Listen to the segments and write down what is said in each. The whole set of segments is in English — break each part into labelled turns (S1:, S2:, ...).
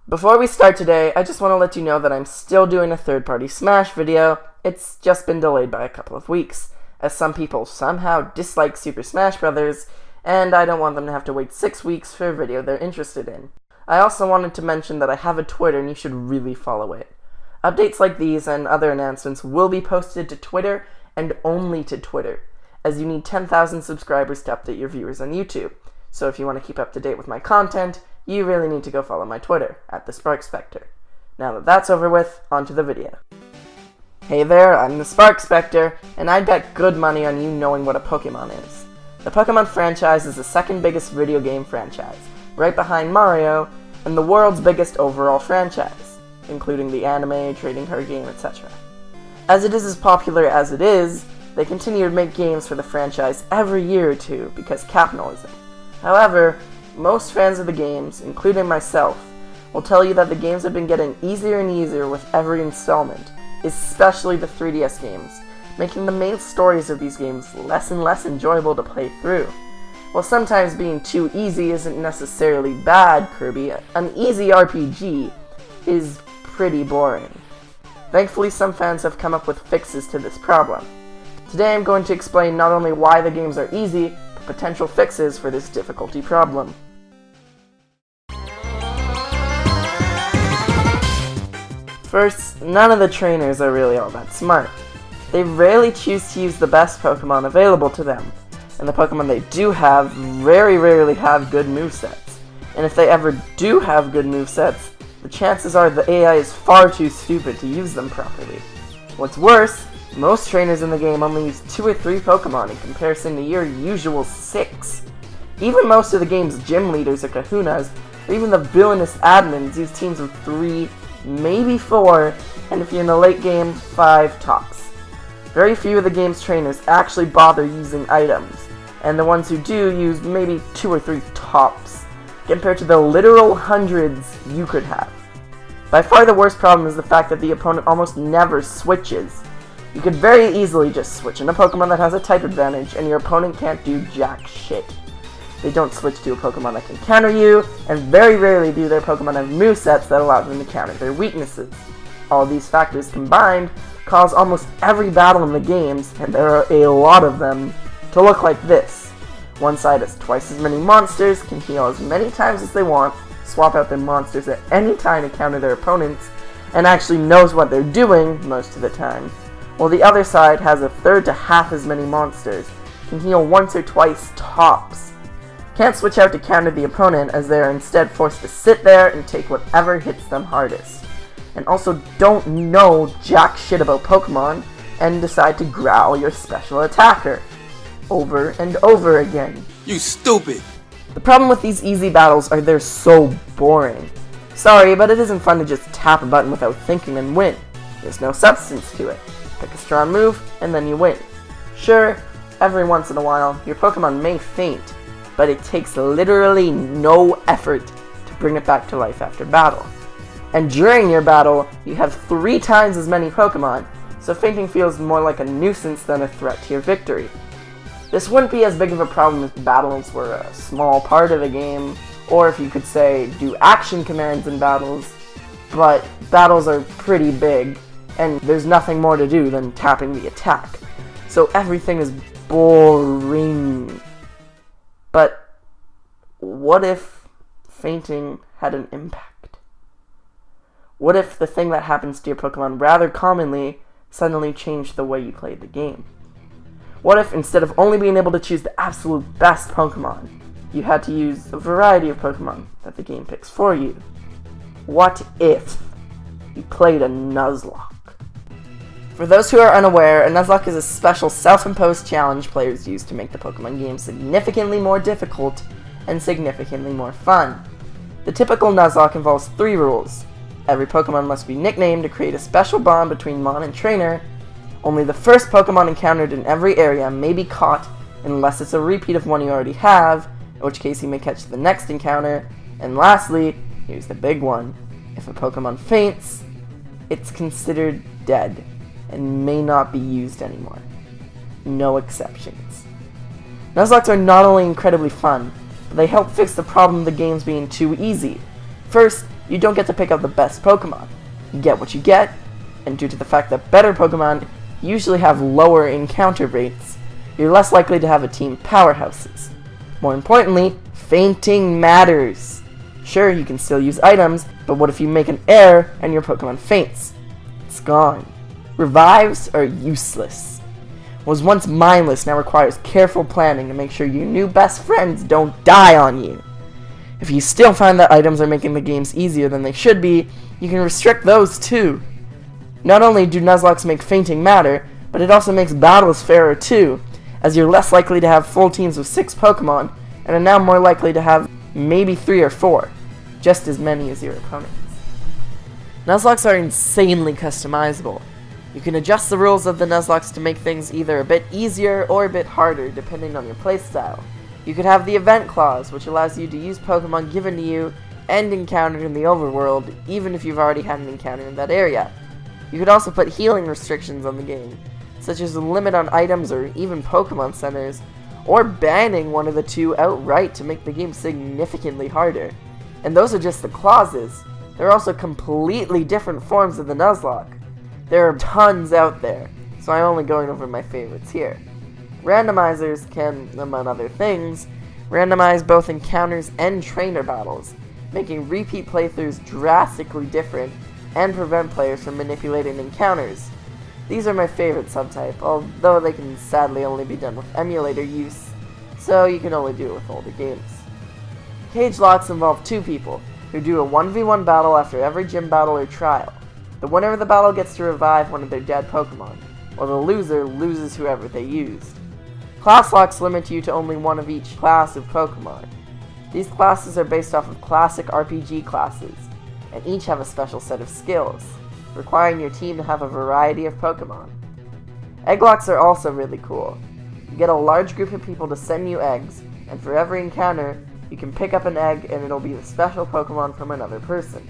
S1: Before we start today, I just want to let you know that I'm still doing a third-party Smash video. It's just been delayed by a couple of weeks, as some people somehow dislike Super Smash Bros., and I don't want them to have to wait 6 weeks for a video they're interested in. I also wanted to mention that I have a Twitter and you should really follow it. Updates like these and other announcements will be posted to Twitter and only to Twitter, as you need 10,000 subscribers to update your viewers on YouTube. So if you want to keep up to date with my content, you really need to go follow my Twitter, @TheSparkSpectre. Now that that's over with, onto the video. Hey there, I'm the Spectre, and I'd bet good money on you knowing what a Pokemon is. The Pokemon franchise is the second biggest video game franchise, right behind Mario, and the world's biggest overall franchise, including the anime, trading card game, etc. As it is as popular as it is, they continue to make games for the franchise every year or two because capitalism. However, most fans of the games, including myself, will tell you that the games have been getting easier and easier with every installment, especially the 3DS games, making the main stories of these games less and less enjoyable to play through. While sometimes being too easy isn't necessarily bad, Kirby, an easy RPG is pretty boring. Thankfully, some fans have come up with fixes to this problem. Today I'm going to explain not only why the games are easy, but potential fixes for this difficulty problem. First, none of the trainers are really all that smart. They rarely choose to use the best Pokemon available to them, and the Pokemon they do have very rarely have good movesets. And if they ever do have good movesets, the chances are the AI is far too stupid to use them properly. What's worse, most trainers in the game only use 2 or 3 Pokemon in comparison to your usual 6. Even most of the game's gym leaders or kahunas, or even the villainous admins use teams of 3, maybe 4, and if you're in the late game, 5 tops. Very few of the game's trainers actually bother using items, and the ones who do use maybe 2 or 3 tops, compared to the literal hundreds you could have. By far the worst problem is the fact that the opponent almost never switches. You could very easily just switch in a Pokemon that has a type advantage, and your opponent can't do jack shit. They don't switch to a Pokemon that can counter you, and very rarely do their Pokemon have movesets that allow them to counter their weaknesses. All these factors combined cause almost every battle in the games, and there are a lot of them, to look like this. One side has twice as many monsters, can heal as many times as they want, swap out their monsters at any time to counter their opponents, and actually knows what they're doing most of the time, while the other side has a third to half as many monsters, can heal once or twice tops. Can't switch out to counter the opponent, as they are instead forced to sit there and take whatever hits them hardest. And also don't know jack shit about Pokemon, and decide to growl your special attacker. Over and over again.
S2: You stupid!
S1: The problem with these easy battles are they're so boring. Sorry, but it isn't fun to just tap a button without thinking and win. There's no substance to it. Pick a strong move, and then you win. Sure, every once in a while, your Pokemon may faint, but it takes literally no effort to bring it back to life after battle. And during your battle, you have 3 times as many Pokemon, so fainting feels more like a nuisance than a threat to your victory. This wouldn't be as big of a problem if battles were a small part of the game, or if you could say, do action commands in battles, but battles are pretty big, and there's nothing more to do than tapping the attack, so everything is boring. But what if fainting had an impact? What if the thing that happens to your Pokemon rather commonly suddenly changed the way you played the game? What if instead of only being able to choose the absolute best Pokemon, you had to use a variety of Pokemon that the game picks for you? What if you played a Nuzlocke? For those who are unaware, a Nuzlocke is a special self-imposed challenge players use to make the Pokemon game significantly more difficult and significantly more fun. The typical Nuzlocke involves 3 rules. Every Pokemon must be nicknamed to create a special bond between Mon and Trainer. Only the first Pokemon encountered in every area may be caught unless it's a repeat of one you already have, in which case you may catch the next encounter. And lastly, here's the big one. If a Pokemon faints, it's considered dead and may not be used anymore. No exceptions. Nuzlockes are not only incredibly fun, but they help fix the problem of the games being too easy. First, you don't get to pick out the best Pokemon. You get what you get, and due to the fact that better Pokemon usually have lower encounter rates, you're less likely to have a team powerhouses. More importantly, fainting matters. Sure, you can still use items, but what if you make an error and your Pokemon faints? It's gone. Revives are useless. What was once mindless now requires careful planning to make sure your new best friends don't die on you. If you still find that items are making the games easier than they should be, you can restrict those too. Not only do Nuzlockes make fainting matter, but it also makes battles fairer too, as you're less likely to have full teams of 6 Pokemon, and are now more likely to have maybe 3 or 4, just as many as your opponents. Nuzlockes are insanely customizable. You can adjust the rules of the Nuzlockes to make things either a bit easier or a bit harder depending on your playstyle. You could have the event clause, which allows you to use Pokemon given to you and encountered in the overworld, even if you've already had an encounter in that area. You could also put healing restrictions on the game, such as a limit on items or even Pokemon centers, or banning one of the two outright to make the game significantly harder. And those are just the clauses. There are also completely different forms of the Nuzlocke. There are tons out there, so I'm only going over my favorites here. Randomizers can, among other things, randomize both encounters and trainer battles, making repeat playthroughs drastically different and prevent players from manipulating encounters. These are my favorite subtype, although they can sadly only be done with emulator use, so you can only do it with older games. Cage locks involve 2 people, who do a 1v1 battle after every gym battle or trial. The winner of the battle gets to revive one of their dead Pokemon, while the loser loses whoever they used. Class locks limit you to only one of each class of Pokemon. These classes are based off of classic RPG classes, and each have a special set of skills, requiring your team to have a variety of Pokemon. Egg locks are also really cool. You get a large group of people to send you eggs, and for every encounter, you can pick up an egg and it'll be the special Pokemon from another person.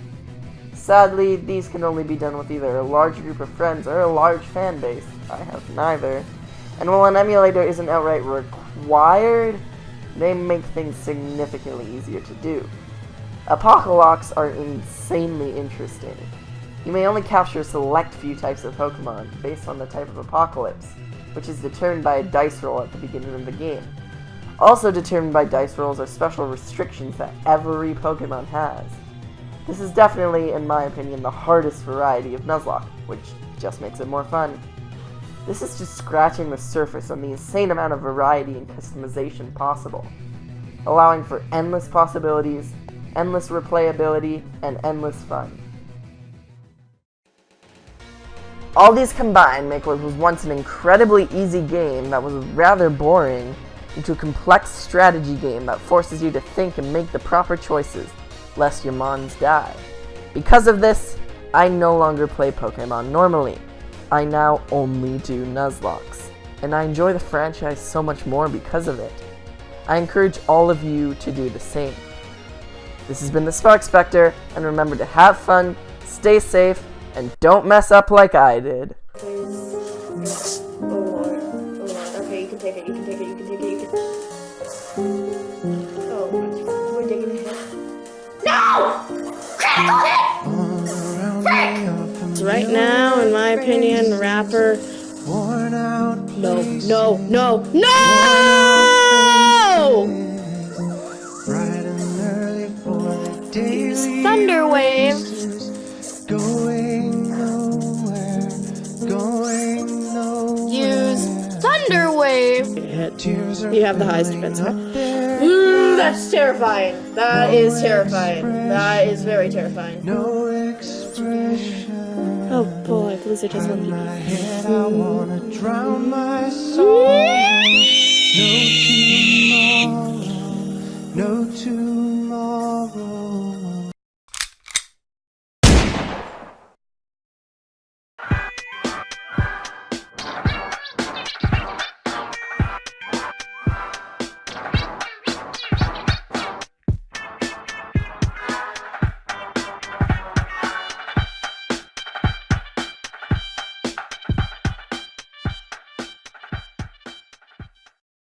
S1: Sadly, these can only be done with either a large group of friends or a large fan base. I have neither. And while an emulator isn't outright required, they make things significantly easier to do. Apocolocks are insanely interesting. You may only capture a select few types of Pokemon based on the type of Apocalypse, which is determined by a dice roll at the beginning of the game. Also determined by dice rolls are special restrictions that every Pokemon has. This is definitely, in my opinion, the hardest variety of Nuzlocke, which just makes it more fun. This is just scratching the surface on the insane amount of variety and customization possible, allowing for endless possibilities, endless replayability, and endless fun. All these combined make what was once an incredibly easy game that was rather boring into a complex strategy game that forces you to think and make the proper choices, lest your mons die. Because of this, I no longer play Pokemon normally. I now only do Nuzlockes, and I enjoy the franchise so much more because of it. I encourage all of you to do the same. This has been the Spectre, and remember to have fun, stay safe, and don't mess up like I did.
S2: Oh Lord. Okay, you can take it, you can take it, you can take it, you can... Oh, we're taking a hit. No! Critical hit! Right now, in my opinion, the rapper... No! Use Thunder Wave! Use Thunder Wave! You have the highest defense. Ooh, that's terrifying. That is terrifying. That is very terrifying. Oh boy, Blizzard has one PP. I wanna drown my soul. No tomorrow.